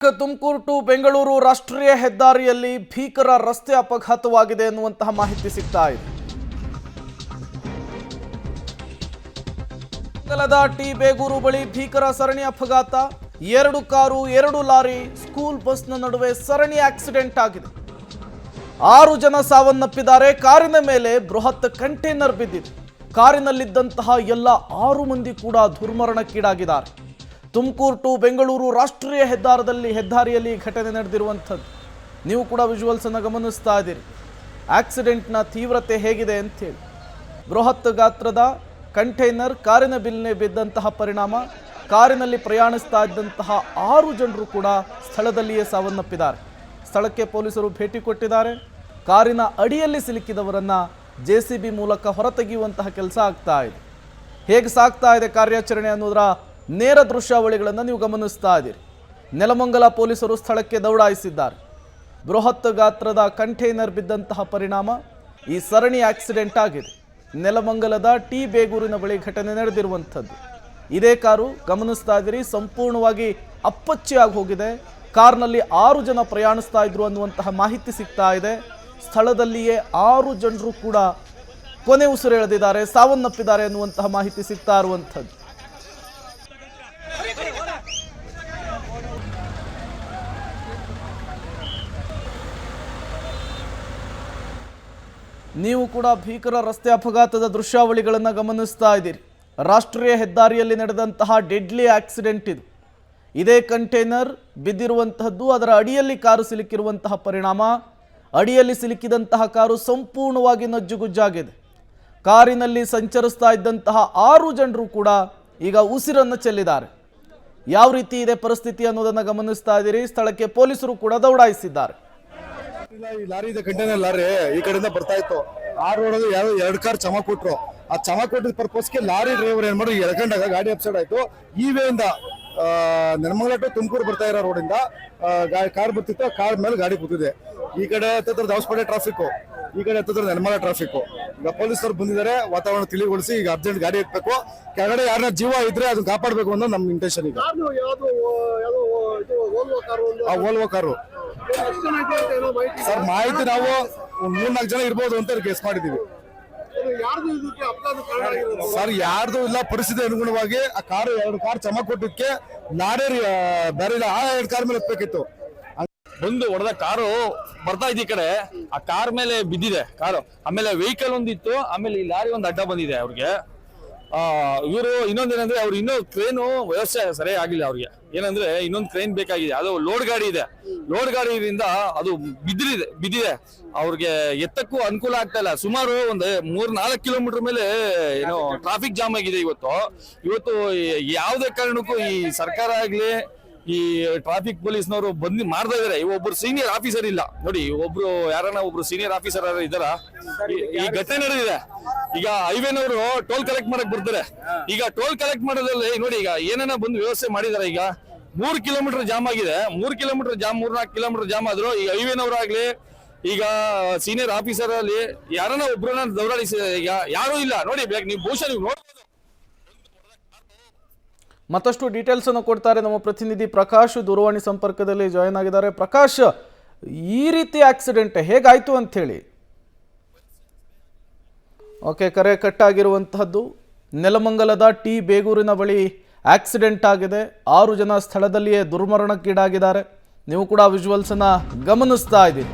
Tumakuru to Bengaluru ರಾಷ್ಟ್ರೀಯ ಹೆದ್ದಾರಿಯಲ್ಲಿ ಭೀಕರ ರಸ್ತೆ ಅಪಘಾತವಾಗಿದೆ ಎನ್ನುವಂತಹ ಮಾಹಿತಿ ಸಿಗ್ತಾ ಇದೆ. ಕಲದ ಟಿ ಬೇಗೂರು ಬಳಿ ಭೀಕರ ಸರಣಿ ಅಪಘಾತ. 2 ಕಾರು 2 ಲಾರಿ ಸ್ಕೂಲ್ ಬಸ್ನ ನಡುವೆ ಸರಣಿ ಆಕ್ಸಿಡೆಂಟ್ ಆಗಿದೆ. 6 ಜನ ಸಾವನ್ನಪ್ಪಿದ್ದಾರೆ. ಕಾರಿನ ಮೇಲೆ ಬೃಹತ್ ಕಂಟೈನರ್ ಬಿದ್ದಿದೆ. ಕಾರಿನಲ್ಲಿದ್ದಂತಹ ಎಲ್ಲ 6 ಮಂದಿ ಕೂಡ ದುರ್ಮರಣಕ್ಕೀಡಾಗಿದ್ದಾರೆ. ತುಮಕೂರು ಟು ಬೆಂಗಳೂರು ರಾಷ್ಟ್ರೀಯ ಹೆದ್ದಾರಿಯಲ್ಲಿ ಘಟನೆ ನಡೆದಿರುವಂಥದ್ದು. ನೀವು ಕೂಡ ವಿಜುವಲ್ಸ್ ಅನ್ನು ಗಮನಿಸ್ತಾ ಇದ್ದೀರಿ. ಆಕ್ಸಿಡೆಂಟ್ನ ತೀವ್ರತೆ ಹೇಗಿದೆ ಅಂತೇಳಿ. ಬೃಹತ್ ಗಾತ್ರದ ಕಂಟೈನರ್ ಕಾರಿನ ಬಿಲ್ನೆ ಬಿದ್ದಂತಹ ಪರಿಣಾಮ ಕಾರಿನಲ್ಲಿ ಪ್ರಯಾಣಿಸ್ತಾ ಇದ್ದಂತಹ 6 ಜನರು ಕೂಡ ಸ್ಥಳದಲ್ಲಿಯೇ ಸಾವನ್ನಪ್ಪಿದ್ದಾರೆ. ಸ್ಥಳಕ್ಕೆ ಪೊಲೀಸರು ಭೇಟಿ ಕೊಟ್ಟಿದ್ದಾರೆ. ಕಾರಿನ ಅಡಿಯಲ್ಲಿ ಸಿಲುಕಿದವರನ್ನ JCB ಮೂಲಕ ಹೊರತೆಗೆಯುವಂತಹ ಕೆಲಸ ಆಗ್ತಾ ಇದೆ. ಹೇಗೆ ಸಾಗ್ತಾ ಇದೆ ಕಾರ್ಯಾಚರಣೆ ಅನ್ನೋದರ ನೇರ ದೃಶ್ಯಾವಳಿಗಳನ್ನು ನೀವು ಗಮನಿಸ್ತಾ ಇದ್ದೀರಿ. ನೆಲಮಂಗಲ ಪೊಲೀಸರು ಸ್ಥಳಕ್ಕೆ ದೌಡಾಯಿಸಿದ್ದಾರೆ. ಬೃಹತ್ ಗಾತ್ರದ ಕಂಟೈನರ್ ಬಿದ್ದಂತಹ ಪರಿಣಾಮ ಈ ಸರಣಿ ಆಕ್ಸಿಡೆಂಟ್ ಆಗಿದೆ. ನೆಲಮಂಗಲದ ಟಿ ಬೇಗೂರಿನ ಬಳಿ ಘಟನೆ ನಡೆದಿರುವಂಥದ್ದು. ಇದೇ ಕಾರು ಗಮನಿಸ್ತಾ ಇದ್ದೀರಿ, ಸಂಪೂರ್ಣವಾಗಿ ಅಪ್ಪಚ್ಚಿಯಾಗಿ ಹೋಗಿದೆ. ಕಾರ್ನಲ್ಲಿ 6 ಜನ ಪ್ರಯಾಣಿಸ್ತಾ ಇದ್ರು ಅನ್ನುವಂತಹ ಮಾಹಿತಿ ಸಿಗ್ತಾ ಇದೆ. ಸ್ಥಳದಲ್ಲಿಯೇ 6 ಜನರು ಕೂಡ ಕೊನೆ ಉಸಿರೆಳೆದಿದ್ದಾರೆ, ಸಾವನ್ನಪ್ಪಿದ್ದಾರೆ ಅನ್ನುವಂತಹ ಮಾಹಿತಿ ಸಿಗ್ತಾ ಇರುವಂಥದ್ದು. ನೀವು ಕೂಡ ಭೀಕರ ರಸ್ತೆ ಅಪಘಾತದ ದೃಶ್ಯಾವಳಿಗಳನ್ನು ಗಮನಿಸ್ತಾ ಇದ್ದೀರಿ. ರಾಷ್ಟ್ರೀಯ ಹೆದ್ದಾರಿಯಲ್ಲಿ ನಡೆದಂತಹ ಡೆಡ್ಲಿ ಆಕ್ಸಿಡೆಂಟ್ ಇದು. ಇದೇ ಕಂಟೈನರ್ ಬಿದ್ದಿರುವಂತಹದ್ದು. ಅದರ ಅಡಿಯಲ್ಲಿ ಕಾರು ಸಿಲುಕಿರುವಂತಹ ಪರಿಣಾಮ ಅಡಿಯಲ್ಲಿ ಸಿಲುಕಿದಂತಹ ಕಾರು ಸಂಪೂರ್ಣವಾಗಿ ನಜ್ಜುಗುಜ್ಜಾಗಿದೆ. ಕಾರಿನಲ್ಲಿ ಸಂಚರಿಸ್ತಾ ಇದ್ದಂತಹ 6 ಜನರು ಕೂಡ ಈಗ ಉಸಿರನ್ನು ಚೆಲ್ಲಿದ್ದಾರೆ. ಯಾವ ರೀತಿ ಇದೆ ಪರಿಸ್ಥಿತಿ ಅನ್ನೋದನ್ನು ಗಮನಿಸ್ತಾ ಇದ್ದೀರಿ. ಸ್ಥಳಕ್ಕೆ ಪೊಲೀಸರು ಕೂಡ ದೌಡಾಯಿಸಿದ್ದಾರೆ. ಈ ಲಾರಿ ಇದೆ, ಕಂಟೈನರ್ ಲಾರಿ ಈ ಕಡೆಯಿಂದ ಬರ್ತಾ ಇತ್ತು. ಆ ರೋಡ್ ಯಾರು 2 ಕಾರ್ ಚಮ ಕೊಟ್ರು. ಆ ಚಮ ಕೊಟ್ಟಿದ್ದ ಪರ್ಪಸ್ಗೆ ಲಾರಿ ಡ್ರೈವರ್ ಏನ್ ಮಾಡಿ ಎಳ್ಕೊಂಡಾಗ ಗಾಡಿ ಅಪ್ಸೈಡ್ ಆಯ್ತು. ಈ ವೇಯಿಂದ ನೆಲಮಂಗಲ ಟು ತುಮಕೂರು ಬರ್ತಾ ಇರೋ ರೋಡಿಂದ ಕಾರ್ ಬರ್ತಿತ್ತು. ಕಾರ್ ಮೇಲೆ ಗಾಡಿ ಕೂತಿದೆ. ಈ ಕಡೆ ಹತ್ತಿರ ದಾವಸ್ಪೇಟೆ ಟ್ರಾಫಿಕ್, ಈ ಕಡೆ ಹತ್ತಿರ ನೆಲಮಂಗಲ ಟ್ರಾಫಿಕ್. ಈಗ ಪೊಲೀಸರು ಬಂದಿದ್ದಾರೆ, ವಾತಾವರಣ ತಿಳಿಗೊಳಿಸಿ ಈಗ ಅರ್ಜೆಂಟ್ ಗಾಡಿ ಎತ್ತಬೇಕು. ಕೆಳಗಡೆ ಯಾರನ್ನ ಜೀವ ಇದ್ರೆ ಅದನ್ನ ಕಾಪಾಡಬೇಕು ಅನ್ನೋ ನಮ್ಮ ಇಂಟೆನ್ಷನ್. ಈಗ ಓಲ್ವೋ ಕಾರು ಸರ್, ಮಾಹಿತಿ ನಾವು 3-4 ಜನ ಇರ್ಬೋದು ಅಂತ ಗೆಸ್ ಮಾಡಿದೀವಿ ಸರ್. ಯಾರ್ದು ಇಲ್ಲ, ಪರಿಸ್ಥಿತಿ ಅನುಗುಣವಾಗಿ ಆ ಕಾರು 2 ಕಾರ್ ಚಮ ಕೊಟ್ಟಿದ್ದಕ್ಕೆ ಲಾರಿ ಬೇರೆ ಇಲ್ಲ. ಆ 2 ಕಾರ್ ಮೇಲೆ ಎತ್ತಬೇಕಿತ್ತು. ಬಂದು ಹೊಡೆದ ಕಾರು ಬರ್ತಾ ಇದ್ದ ಈ ಕಡೆ, ಆ ಕಾರ್ ಮೇಲೆ ಬಿದ್ದಿದೆ ಕಾರು. ಆಮೇಲೆ ವೆಹಿಕಲ್ ಒಂದಿತ್ತು, ಆಮೇಲೆ ಈ ಲಾರಿ ಒಂದು ಅಡ್ಡ ಬಂದಿದೆ ಅವ್ರಿಗೆ. ಇವರು ಇನ್ನೊಂದೇನಂದ್ರೆ ಅವ್ರು ಇನ್ನೂ ಕ್ರೇನು ವ್ಯವಸ್ಥೆ ಸರಿಯಾಗಿ ಆಗಿಲ್ಲ ಅವ್ರಿಗೆ. ಏನಂದ್ರೆ ಇನ್ನೊಂದು ಕ್ರೇನ್ ಬೇಕಾಗಿದೆ. ಅದು ಲೋಡ್ ಗಾಡಿ ಇದೆ. ಲೋಡ್ ಗಾಡಿಯಿಂದ ಅದು ಬಿದ್ದಿದೆ. ಅವ್ರಿಗೆ ಎತ್ತಕ್ಕೂ ಅನುಕೂಲ ಆಗ್ತಾ ಇಲ್ಲ. ಸುಮಾರು ಒಂದು 3-4 ಕಿಲೋಮೀಟರ್ ಮೇಲೆ ಏನೋ ಟ್ರಾಫಿಕ್ ಜಾಮ್ ಆಗಿದೆ ಇವತ್ತು. ಯಾವುದೇ ಕಾರಣಕ್ಕೂ ಈ ಸರ್ಕಾರ ಆಗ್ಲಿ ಈ ಟ್ರಾಫಿಕ್ ಪೊಲೀಸ್ನವರು ಬಂದು ಮಾಡ್ತಾ ಇದಾರೆ. ಒಬ್ರು ಸೀನಿಯರ್ ಆಫೀಸರ್ ಇಲ್ಲ ನೋಡಿ. ಒಬ್ರು ಸೀನಿಯರ್ ಆಫೀಸರ್ ಇದಾರ. ಈ ಘಟನೆ ನಡೆದಿದೆ. ಈಗ ಹೈವೇನವರು ಟೋಲ್ ಕಲೆಕ್ಟ್ ಮಾಡಕ್ ಬರ್ತಾರೆ. ಈಗ ಟೋಲ್ ಕಲೆಕ್ಟ್ ಮಾಡೋದ್ರಲ್ಲಿ ನೋಡಿ, ಈಗ ಏನೇನ ಬಂದು ವ್ಯವಸ್ಥೆ ಮಾಡಿದಾರೆ. ಈಗ 3 ಕಿಲೋಮೀಟರ್ ಜಾಮ್ ಆಗಿದೆ. 3 ಕಿಲೋಮೀಟರ್ ಜಾಮ್, 3-4 ಕಿಲೋಮೀಟರ್ ಜಾಮ್ ಆದ್ರು ಈ ಹೈವೇನವರಾಗ್ಲಿ ಈಗ ಸೀನಿಯರ್ ಆಫೀಸರ್ ಅಲ್ಲಿ ಯಾರನ್ನ ಒಬ್ರನ್ನ ದೌಡಾಯಿಸಿದ್ದಾರೆ. ಈಗ ಯಾರು ಇಲ್ಲ ನೋಡಿ. ನೀವು ಬಹುಶಃ ನೀವು ನೋಡ್ಬೋದು. ಮತ್ತಷ್ಟು ಡೀಟೇಲ್ಸ್ ಅನ್ನು ಕೊಡ್ತಾರೆ ನಮ್ಮ ಪ್ರತಿನಿಧಿ ಪ್ರಕಾಶ್. ದೂರವಾಣಿ ಸಂಪರ್ಕದಲ್ಲಿ ಜಾಯಿನ್ ಆಗಿದ್ದಾರೆ. ಪ್ರಕಾಶ್, ಈ ರೀತಿ ಆಕ್ಸಿಡೆಂಟ್ ಹೇಗಾಯ್ತು ಅಂತ ಹೇಳಿ. ಓಕೆ, ಕರೆ ಕಟ್ಟಾಗಿರುವಂತಹದ್ದು. ನೆಲಮಂಗಲದ ಟಿ ಬೇಗೂರಿನ ಬಳಿ ಆಕ್ಸಿಡೆಂಟ್ ಆಗಿದೆ. 6 ಜನ ಸ್ಥಳದಲ್ಲಿಯೇ ದುರ್ಮರಣಕ್ಕೀಡಾಗಿದ್ದಾರೆ. ನೀವು ಕೂಡ ವಿಜುವಲ್ಸ್ ಅನ್ನ ಗಮನಿಸ್ತಾ ಇದ್ದೀರಿ.